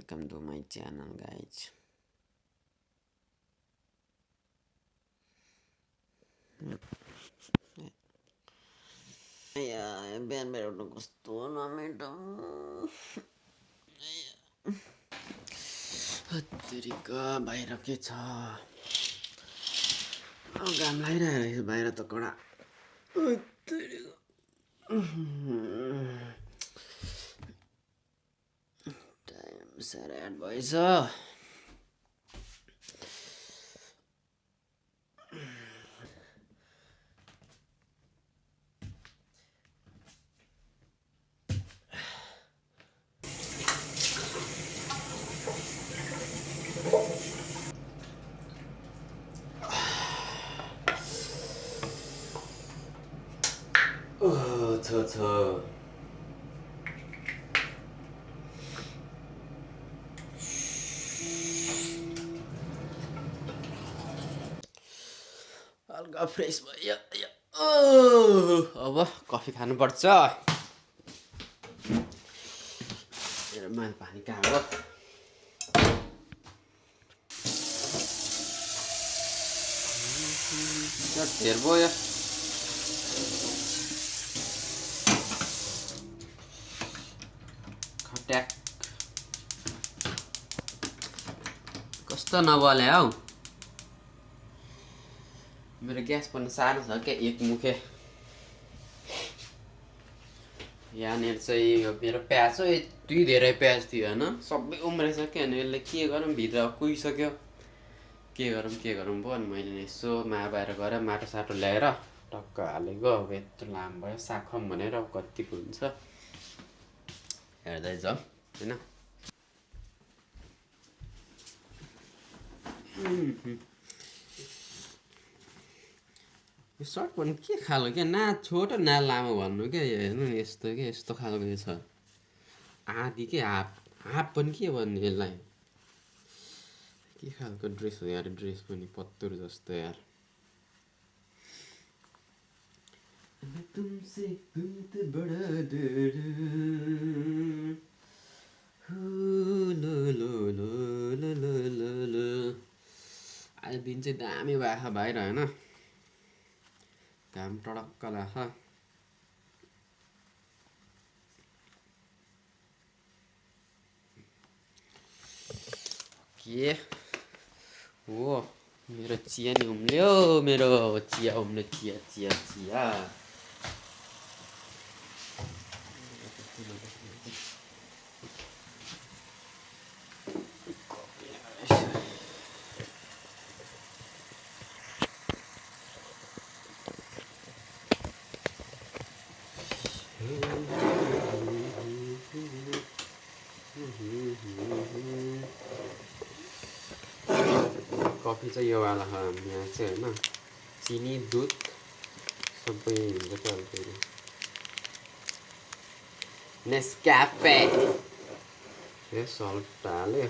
Welcome to my channel, guys. बिहान बेर उठ्नु कस्तो नमिठो हत्तेरिका बाहिर के छ घाम लागिरहेको रहेछ बाहिर त कडा टाइम 8:30 भएछ छ हल्का फ्रेस भयो अब कफी खानुपर्छ मेरो माल पानी कहाँ हो धेर भयो खट्याक कस्तो नबले हौ मेरो ग्यास पनि सानो छ के एक मुखे यहाँनिर चाहिँ मेरो प्याज हो यति धेरै प्याज थियो होइन सबै उम्रेसक्यो अनि यसले के गरौँ भित्र कुहिसक्यो के गरौँ पो अनि मैले यसो बाहिर गएर माटो साटो ल्याएर टक्क हालेको अब यत्रो लामो भयो साग खाऊँ भनेर कतिको हुन्छ हेर्दै जाउँ होइन यो सर्ट पनि के खालको क्या ना छोटो ना लामो भन्नु क्या हेर्नु यस्तो के यस्तो खालको छ आधी के हाफ पनि के भन्ने यसलाई के खालको ड्रेस हो यार ड्रेस पनि पत्तुर जस्तो यार तुमसे बहुत बड़ा डर लो लो लो लो लो लो लो आज दिन चाहिँ दामी भएको बाहिर होइन घाम टडक्क लाग्छ के हो मेरो चिया नि उम्ल्यो मेरो चिया उम्ल्यो चिया कफी चाहिँ यो वाला यहाँ चाहिँ होइन चिनी दुध सबै हुन्छ क्या फेरि नेस्क्याफे ए सल्ट हाल्यो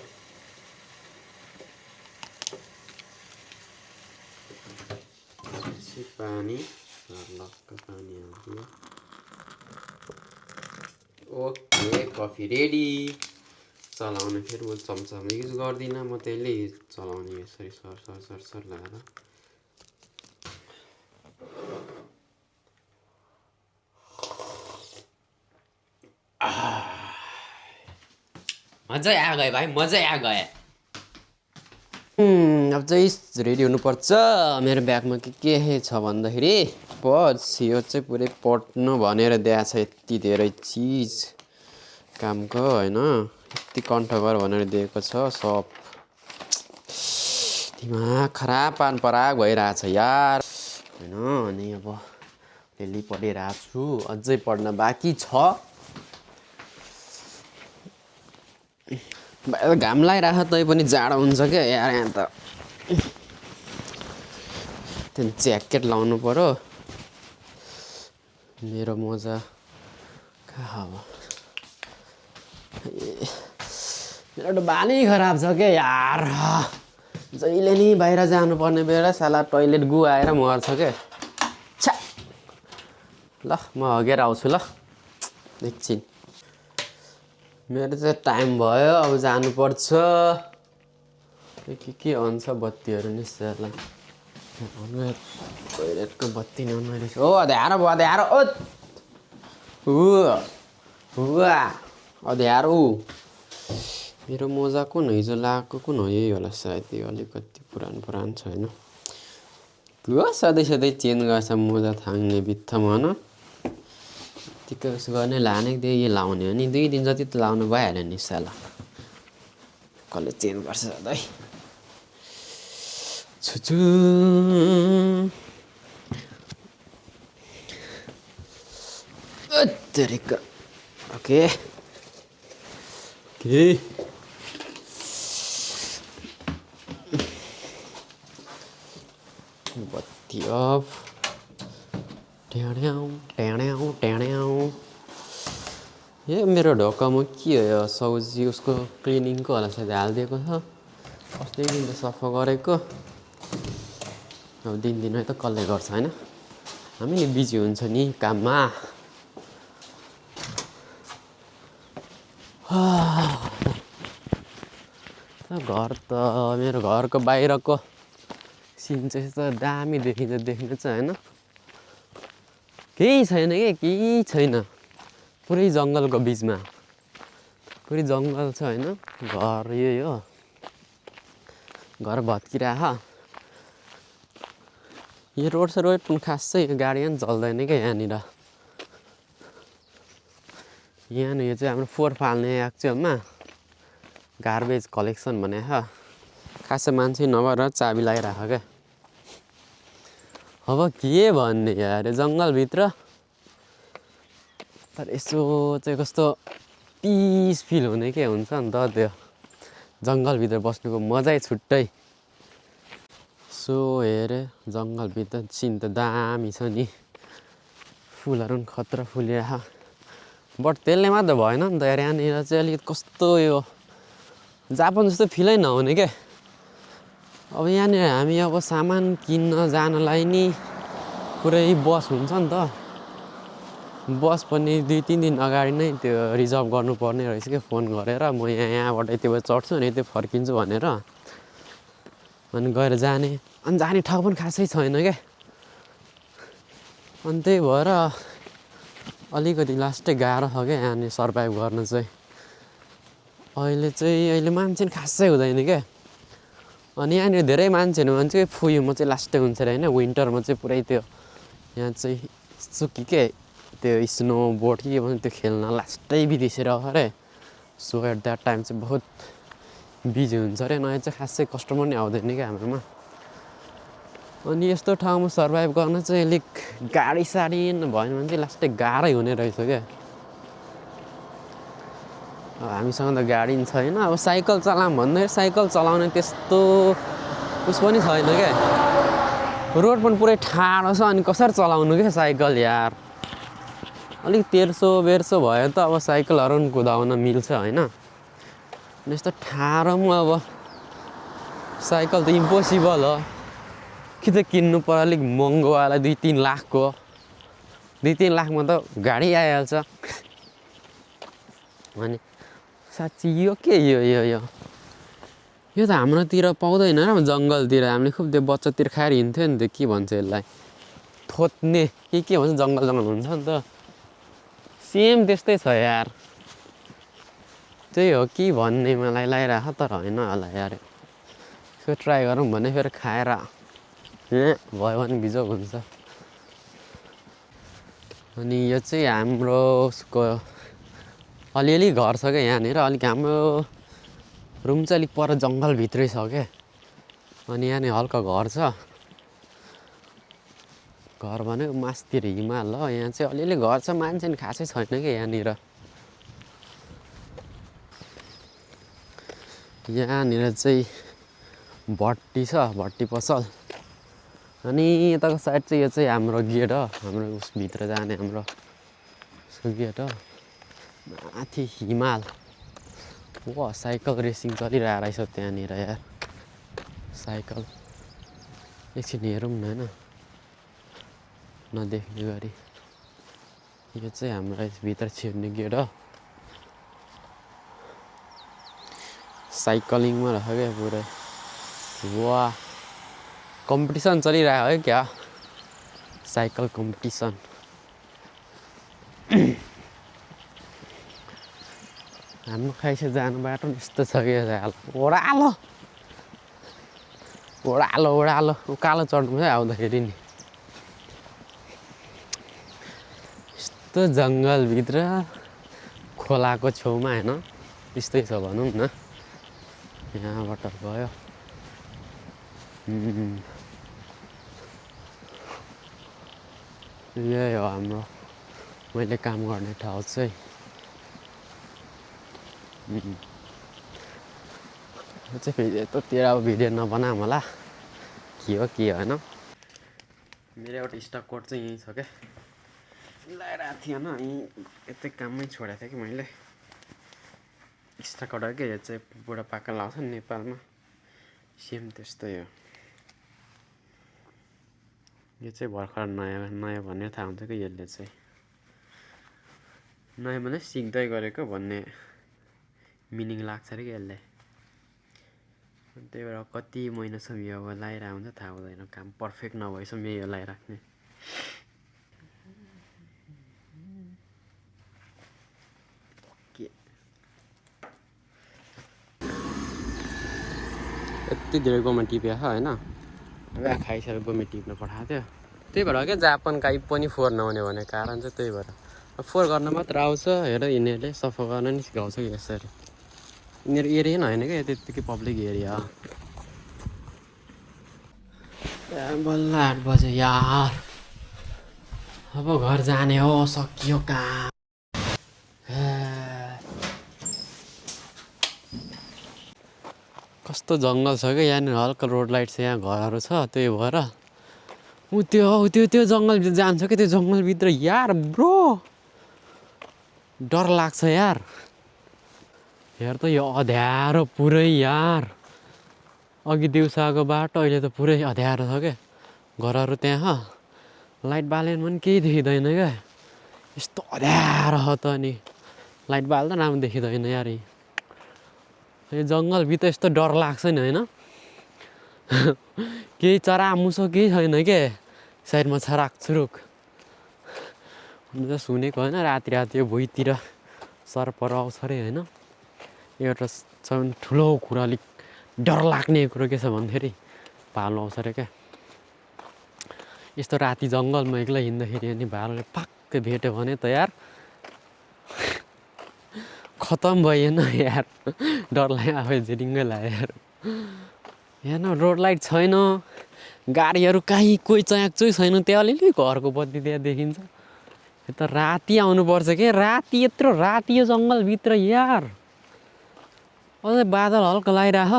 पानी लक्क पानी हालिदियो ओके कफी रेडी चलाउने फेरि म चम्चामा युज गर्दिनँ म त्यसले चलाउने यसरी सर लगाएर मजै आ गयो भाइ मजै आ गयो अब चाहिँ रेडी हुनुपर्छ मेरो ब्यागमा के छ भन्दाखेरि बस यो चाहिँ पुरै पट्नु भनेर दिएको छ यति धेरै चिज कामको होइन यति कण्ठ गर भनेर दिएको छ सब दिमाग खराब पान पराग भइरहेछ यार होइन अनि अब डेली पढिरहेको छु अझै पढ्न बाँकी छ घाम लागिरहेको तै पनि जाडो हुन्छ क्या यार यहाँ त त्यहाँदेखि ज्याकेट लाउनु पर्यो मेरो मोजा कहाँ हो मेरो त बानी खराब छ क्या यार जहिले नि बाहिर जानुपर्ने बेला साला टोइलेट गु आएर मर्छ क्या छ्या ल म हगेर आउँछु ल एकछिन मेरो चाहिँ टाइम भयो अब जानुपर्छ के हुन्छ बत्तीहरू निस्केला टोइलेटको बत्ती नमारेछ ओ अध्यारो भयो अध्यारो अध्यारो मेरो मोजा कुन हिजो लगाएको कुन हो यही होला सायद यो अलिकति पुरानो छैन सधैँ चेन्ज गर्छ मोजा थाङ्ने बित्थामा होइन ठिक्क उसो गर्ने लाने यही लाउने हो नि 2 दिन जति त लाउनु भइहाल्यो नि साला कसले चेन्ज गर्छ सधैँ छुचु तेरिका ओके बत्ती अफ ए मेरो ढोकामा के हो यो सौजी उसको क्लिनिङको होला सायद हालिदिएको छ अस्ति दिन त सफा गरेको अब दिनदिनै त कसले गर्छ होइन हामी नि बिजी हुन्छ नि काममा घर त मेरो घरको बाहिरको सिन चाहिँ त दामी देखिन्छ देख्नु चाहिँ होइन केही छैन पुरै जङ्गलको बिचमा पुरै जङ्गल छ होइन घर यही हो घर भत्किराख यो रोड पनि खासै गाडी पनि चल्दैन क्या यहाँनिर यो चाहिँ हाम्रो फोहोर फाल्ने एक्चुअलमा गार्बेज कलेक्सन भने खासै मान्छे नभएर चाबी लगाइराख क्या अब के भन्ने यार जङ्गलभित्र तर यसो चाहिँ कस्तो पिस फिल हुने के हुन्छ नि त त्यो जङ्गलभित्र बस्नुको मजै छुट्टै सो हेरे जङ्गलभित्र सिन त दामी छ नि फुलहरू पनि खतरा फुलिरहेको बट त्यसले मात्र भएन नि त यार यहाँनिर चाहिँ अलिकति कस्तो यो जापान जस्तो फिलै नहुने क्या अब यहाँनिर हामी अब सामान किन्न जानलाई नि पुरै बस हुन्छ नि त बस पनि 2-3 दिन अगाडि नै त्यो रिजर्भ गर्नुपर्ने रहेछ क्या फोन गरेर म यहाँबाट यति बजी चढ्छु अनि यति फर्किन्छु भनेर अनि गएर जाने अनि जाने ठाउँ पनि खासै छैन क्या अनि त्यही भएर अलिकति लास्टै गाह्रो छ क्या यहाँनिर सर्भाइभ गर्न चाहिँ अहिले मान्छे पनि खासै हुँदैन क्या अनि यहाँनिर धेरै मान्छेहरू भन्छ कि फुयुमा चाहिँ लास्टै हुन्छ अरे होइन विन्टरमा चाहिँ पुरै त्यो यहाँ चाहिँ सुकी के त्यो स्नो बोर्ड के भन्छ त्यो खेल्न लास्टै बिर्सेर अरे सो एट द्याट टाइम चाहिँ बहुत बिजी हुन्छ अरे नयाँ चाहिँ खासै कस्टमर नै आउँदैन क्या हाम्रोमा अनि यस्तो ठाउँमा सर्भाइभ गर्न चाहिँ अलिक गाडी साडी भएन भने चाहिँ लास्टै गाह्रै हुने रहेछ क्या हामीसँग त गाडी पनि छैन अब साइकल चलाऊँ भन्दै साइकल चलाउने त्यस्तो उस पनि छैन क्या रोड पनि पुरै ठाडो छ अनि कसरी चलाउनु क्या साइकल यार अलिक 1300-1200 भयो त अब साइकलहरू पनि कुदाउन मिल्छ होइन यस्तो ठाडोमा अब साइकल त इम्पोसिबल हो कि त किन्नु पर्यो अलिक महँगोवाला 2-3 लाखको 2-3 लाखमा त गाडी आइहाल्छ अनि साँच्ची यो के यो त हाम्रोतिर पाउँदैन र जङ्गलतिर हामीले खुब त्यो बच्चातिर खाएर हिँड्थ्यो नि त के भन्छ यसलाई थोत्ने के भन्छ जङ्गल हुन्छ नि त सेम त्यस्तै छ यार त्यही हो कि भन्ने मलाई लागिरहेछ तर होइन होला यार यसो ट्राई गरौँ भने फेरि खाएर भयो भने बिजोग हुन्छ अनि यो चाहिँ हाम्रो उसको अलिअलि घर छ क्या यहाँनिर अलिक हाम्रो रुम चाहिँ अलिक पर जङ्गलभित्रै छ क्या अनि यहाँनिर हल्का घर छ घर भनेको मासतिर हिमाल हो यहाँ चाहिँ अलिअलि घर छ मान्छे नि खासै छैन क्या यहाँनिर चाहिँ भट्टी छ भट्टी पसल अनि यताको साइड चाहिँ यो चाहिँ हाम्रो गेट हो हाम्रो उसभित्र जाने हाम्रो उसको गेट हो माथि हिमाल वा साइकल रेसिङ चलिरहेको रहेछ त्यहाँनिर यार साइकल एकछिन हेरौँ न होइन नदेख्ने गरी यो चाहिँ हाम्रो भित्र छिर्ने गेट हो साइक्लिङमा रहेछ क्या पुरै वाह कम्पिटिसन चलिरहेको है क्या साइकल कम्पिटिसन हाम्रो खाइसे जानु बाटो यस्तो छ कि ओह्रालो ओह्रालो ओह्रालो उकालो चढ्नु चाहिँ आउँदाखेरि नि यस्तो जङ्गलभित्र खोलाको छेउमा होइन त्यस्तै छ भनौँ न यहाँबाट गयो यही हो हाम्रो मैले काम गर्ने ठाउँ चाहिँ फेरि यतातिर अब भिडियो नबनाऊँ होला के हो होइन मेरो एउटा स्टक कोड चाहिँ यहीँ छ क्या लगाइरहेको थिएन यहीँ यतै काममै छोडेको थिएँ कि मैले स्टक कोड हो क्या यो चाहिँ बुढापाका लाउँछ नि नेपालमा सेम त्यस्तै हो यो चाहिँ भर्खर नयाँ भन्ने थाहा हुन्छ कि यसले चाहिँ नयाँ भने सिक्दै गरेको भन्ने मिनिङ लाग्छ अरे कि यसले त्यही भएर कति महिनासम्म यो अब लगाइरहेको हुन्छ थाहा हुँदैन काम पर्फेक्ट नभएसम्म यो लगाइराख्ने यति धेरै गोमा टिप्यो होइन खाइसकेर गोमी टिप्न पठाएको थियो त्यही भएर क्या जापान काहीँ पनि फोहोर नहुने भन्ने कारण चाहिँ त्यही भएर फोहोर गर्न मात्र आउँछ हेर यिनीहरूले सफा गर्न नि सिकाउँछ कि यसरी यिनीहरू एरिया नि होइन क्या त्यत्तिकै पब्लिक एरिया हो बल्ल 8 बजे यार अब घर जाने हो सकियो काम कस्तो जङ्गल छ क्या यहाँनिर हल्का रोड लाइट छ यहाँ घरहरू छ त्यही भएर त्यो जङ्गलभित्र जान्छ क्या त्यो जङ्गलभित्र यार ब्रो डर लाग्छ यार हेर त यो अँध्यारो पुरै यार अघि दिउँसोको बाटो अहिले त पुरै अँध्यारो छ क्या घरहरू त्यहाँ लाइट बालेन पनि केही देखिँदैन क्या यस्तो अँध्यारो छ त अनि लाइट बाल्दा राम्रो देखिँदैन यार यो जङ्गलभित्र यस्तो डर लाग्छ नि होइन केही चरा मुसो केही छैन के साइडमा छराक छुरुक सुनेको होइन राति यो भुइँतिर सर्पहरू आउँछ अरे होइन एउटा छ भने ठुलो कुरा अलिक डर लाग्ने कुरो के छ भन्दाखेरि भालु आउँछ अरे क्या यस्तो राति जङ्गलमा एक्लै हिँड्दाखेरि अनि भालुले पाक्कै भेट्यो भने त यार खतम भएन यार डर लाग्यो आफै झिरिङ्गै लाग्यो यार हेर्न रोड लाइट छैन गाडीहरू कहीँ कोही चाहिँ छैन त्यहाँ अलिअलि घरको बत्ती त्यहाँ देखिन्छ यो त राति आउनुपर्छ के राति यत्रो राति यो जङ्गलभित्र यार अझै बादल हल्का लगाइरह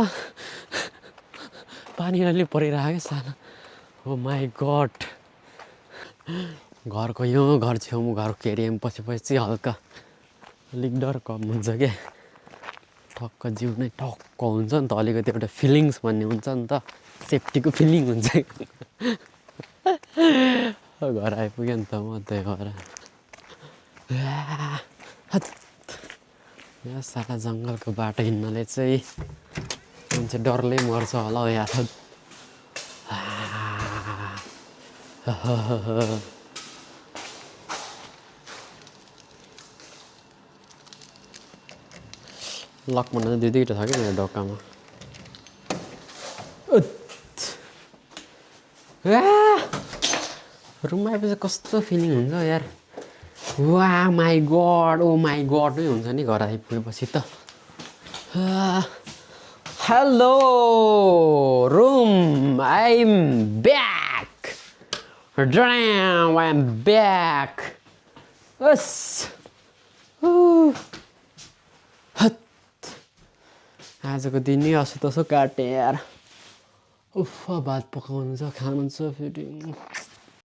पानी अलि परिरहेको क्या सानो हो माई गड घरको यो घर छेउमा घरको एरियामा पछि हल्का अलिक डर कम हुन्छ क्या ठक्क जिउ नै ठक्क हुन्छ नि त अलिकति एउटा फिलिङ्स भन्ने हुन्छ नि त सेफ्टीको फिलिङ हुन्छ घर आइपुग्यो नि त म त्यही भएर यहाँ सारा जङ्गलको बाटो हिँड्नाले चाहिँ मान्छे डरले मर्छ होला यार लकमा दुईवटा छ कि मेरो ढोकामा रुममा आएपछि कस्तो फिलिङ हुन्छ यार वा my god oh my god नै हुन्छ नि घर आइपुगेपछि त hello room I am back I am back बस आजको दिन नै असो तसो काटेँ यार उफ भात पकाउनु छ खानु छ फेरि